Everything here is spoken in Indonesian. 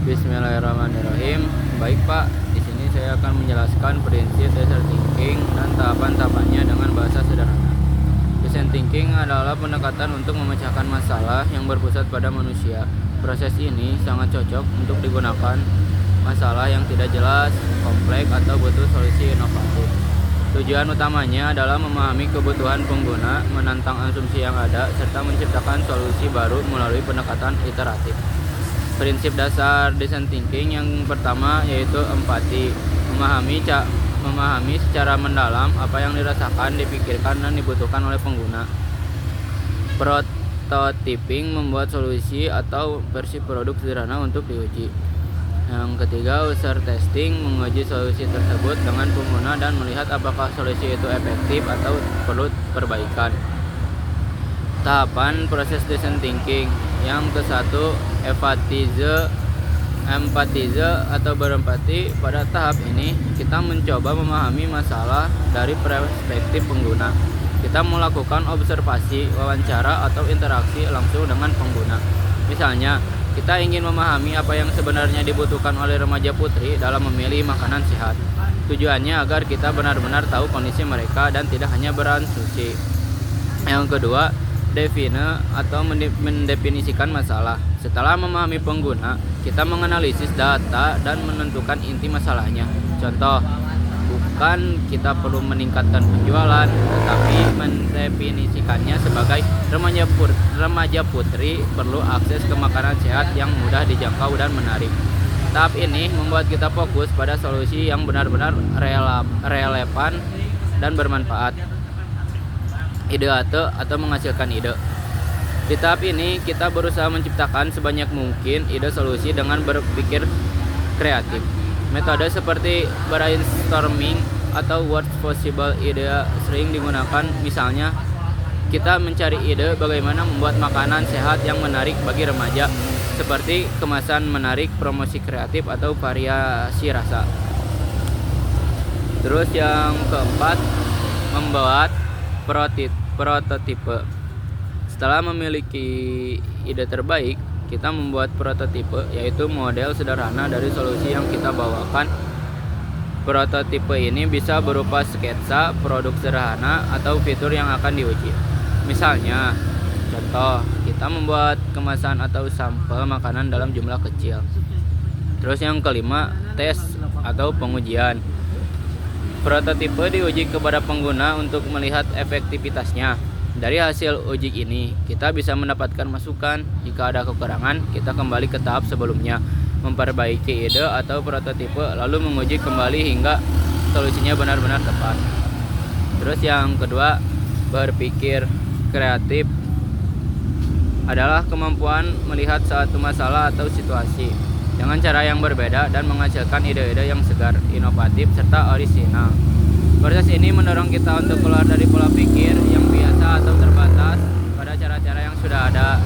Bismillahirrahmanirrahim. Baik Pak, di sini saya akan menjelaskan prinsip design thinking dan tahapan-tahapannya dengan bahasa sederhana. Design thinking adalah pendekatan untuk memecahkan masalah yang berpusat pada manusia. Proses ini sangat cocok untuk digunakan masalah yang tidak jelas, kompleks, atau butuh solusi inovatif. Tujuan utamanya adalah memahami kebutuhan pengguna, menantang asumsi yang ada, serta menciptakan solusi baru melalui pendekatan iteratif. Prinsip dasar design thinking yang pertama yaitu empati, memahami secara mendalam apa yang dirasakan, dipikirkan, dan dibutuhkan oleh pengguna. Prototyping, membuat solusi atau versi produk sederhana untuk diuji. Yang ketiga, user testing, menguji solusi tersebut dengan pengguna dan melihat apakah solusi itu efektif atau perlu perbaikan. Tahapan proses design thinking. Yang ke-1, empatize atau berempati. Pada tahap ini kita mencoba memahami masalah dari perspektif pengguna. Kita melakukan observasi, wawancara, atau interaksi langsung dengan pengguna. Misalnya, kita ingin memahami apa yang sebenarnya dibutuhkan oleh remaja putri dalam memilih makanan sehat. Tujuannya agar kita benar-benar tahu kondisi mereka dan tidak hanya berasumsi. Yang kedua, define atau mendefinisikan masalah. Setelah memahami pengguna, kita menganalisis data dan menentukan inti masalahnya. Contoh, bukan kita perlu meningkatkan penjualan, tetapi mendefinisikannya sebagai remaja putri perlu akses ke makanan sehat yang mudah dijangkau dan menarik. Tahap ini membuat kita fokus pada solusi yang benar-benar relevan dan bermanfaat. Ide atau menghasilkan ide. Di tahap ini kita berusaha menciptakan sebanyak mungkin ide solusi dengan berpikir kreatif. Metode seperti brainstorming atau worst possible idea sering digunakan. Misalnya, kita mencari ide bagaimana membuat makanan sehat yang menarik bagi remaja, seperti kemasan menarik, promosi kreatif, atau variasi rasa. Terus yang keempat, membuat prototipe. Setelah memiliki ide terbaik, kita membuat prototipe, yaitu model sederhana dari solusi yang kita bawakan. Prototipe ini bisa berupa sketsa, produk sederhana, atau fitur yang akan diuji. Misalnya, contoh, kita membuat kemasan atau sampel makanan dalam jumlah kecil. Terus yang kelima, tes atau pengujian. Prototipe diuji kepada pengguna untuk melihat efektivitasnya. Dari hasil uji ini, kita bisa mendapatkan masukan. Jika ada kekurangan, kita kembali ke tahap sebelumnya, memperbaiki ide atau prototipe, lalu menguji kembali hingga solusinya benar-benar tepat. Terus yang kedua, berpikir kreatif adalah kemampuan melihat suatu masalah atau situasi dengan cara yang berbeda dan menghasilkan ide-ide yang segar, inovatif, serta orisinal. Proses ini mendorong kita untuk keluar dari pola pikir yang biasa atau terbatas pada cara-cara yang sudah ada.